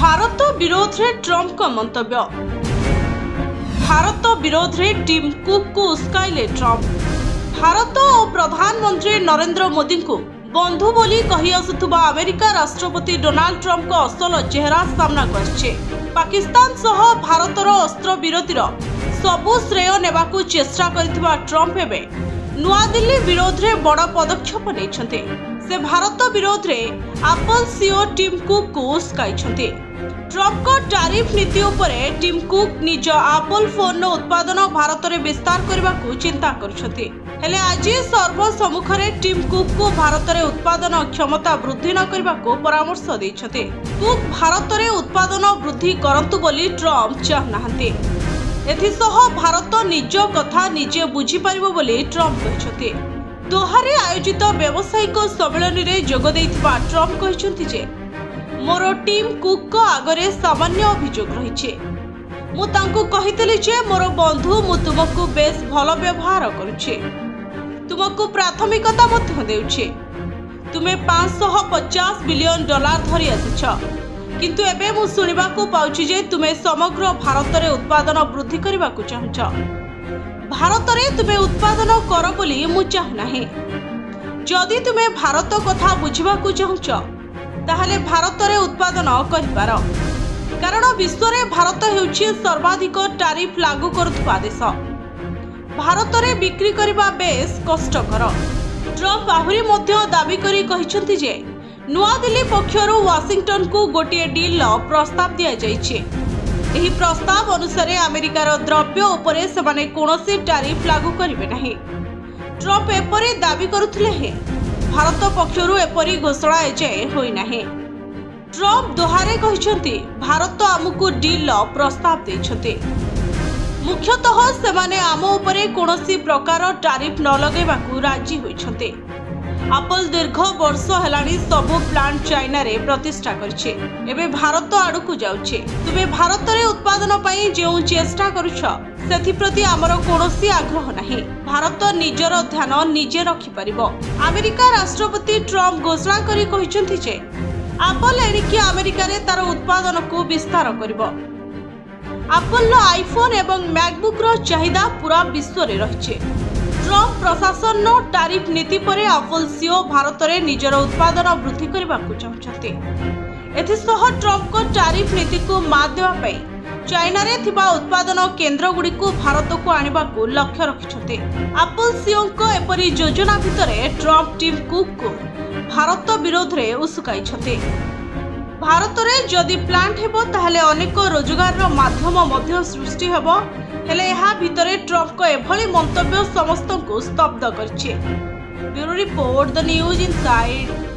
भारत विरोध में ट्रंप का मंतव्य। भारत विरोध में टीम कुक को उस्काइले ट्रंप। भारत और प्रधानमंत्री नरेंद्र मोदी को बंधु बोली कही आसुथुबा अमेरिका राष्ट्रपति डोनाल्ड ट्रंप का असल चेहरा सामना करछे। पाकिस्तान सह भारतर अस्त्र विरोधीर सबु श्रेय नेबाकू चेष्टा करथिबा ट्रंप एबे नुआ दिल्ली विरोध में बड़ पदक्षेप नेछन्ते। से भारत विरोध में एप्पल सीईओ टिम कुक को उस्काइछन्ते। ट्रंप को टैरिफ नीति उपरे टिम कुक निज एप्पल फोन उत्पादन भारत में विस्तार करने को चिंता करुछन्ते। हेले आज सर्वसम्मुख में टिम कुक को भारत में उत्पादन क्षमता वृद्धि न करने को परामर्श देइछन्ते। कुक भारत में उत्पादन वृद्धि करंतु बोली ट्रंप चाहनाहांते। एथिसह भारत निज कथा निजे बुझी पारिबो बोली ट्रंप कहिछन्ते। दोहारे आयोजित व्यावसायिक सम्मेलन में जोग देइथिबा ट्रंप कहिछन्ति जे मोर टीम कुक को आगरे सामान्य अभियोग रही। मु तांको कहितली जे मोर बंधु मु तुमको बेस भल व्यवहार करुछे, तुमको प्राथमिकता मध्य देउछे। तुमे 550 बिलियन डॉलर धरि आसिछ, किंतु एबे मु सुनिबा को पाउछि जे तुमे समग्र भारत रे उत्पादन वृद्धि करबा को चाहछ। भारत रे तुमे उत्पादन कर बोली मु चाहू नाही। जदि तुमे भारत कथा बुझिबा को चाहछ ताहले भारत रे उत्पादन करिपार, कारण विश्व रे भारत हेउछि सर्वाधिक टैरिफ लागू करुथबा देश। भारत रे बिक्री करबा बेस कष्टकर। ट्रंप आहुरी मध्य दाबी करी कहिसंति जे नुआ दिल्ली पक्षरु वाशिंगटन को गोटे डील प्रस्ताव दिया जाइछे। एही प्रस्ताव अनुसार अमेरिकार द्रव्य उपरे सेमाने कोनोसी टैरिफ लागू करिवे नाही। ट्रंप एपरि दाबी करुथिले हे भारत पक्षरु एपरि घोषणा एजाए होई नाही। ट्रंप दोहारे कहिसंति भारत आमको डील प्रस्ताव देइछते। मुख्यतः सेमाने आम उपरे कोनोसी प्रकार टैरिफ न लगेबाकू राजी होइछते। एप्पल दीर्घ वर्ष हेलानी सबु प्लांट चाइना रे प्रतिष्ठा करछे। एबे भारत आडकू जाउछे। तुमे भारत रे उत्पादन पई जेउ चेष्टा करूछ सेथि प्रति हमर कोनोसी आग्रह नाही। भारत निजर ध्यान निजे रखि परिबो। अमेरिका राष्ट्रपति ट्रंप घोषणा करी कहिसंति जे एप्पल एनिकी अमेरिका रे तार उत्पादन को विस्तार करिबो। एप्पल आईफोन एवं मैकबुक रो चाहिदा पूरा विश्व रे रहिछे। ट्रंप प्रशासन टैरिफ नीति पर एप्पल सीईओ भारत में निजर उत्पादन वृद्धि करने को चाहते। एथिसह ट्रंप को टैरिफ नीति को मात देवाई चाइना रे थिबा उत्पादन केन्द्र गुड़ी को भारत को आनिबा को लक्ष्य रखिछते। एप्पल सीईओ को एपरी योजना भितर ट्रंप टीम कुक को भारत विरोध में उस्काइछते। भारत में जदि प्लांट हेबो ताहले अनेक रोजगार माध्यम मध्य सृष्टि हेबो। हेले यहाँ भितरे ट्रंप को एभली मंतव्य समस्त को स्तब्ध करछे। Bureau report the news inside.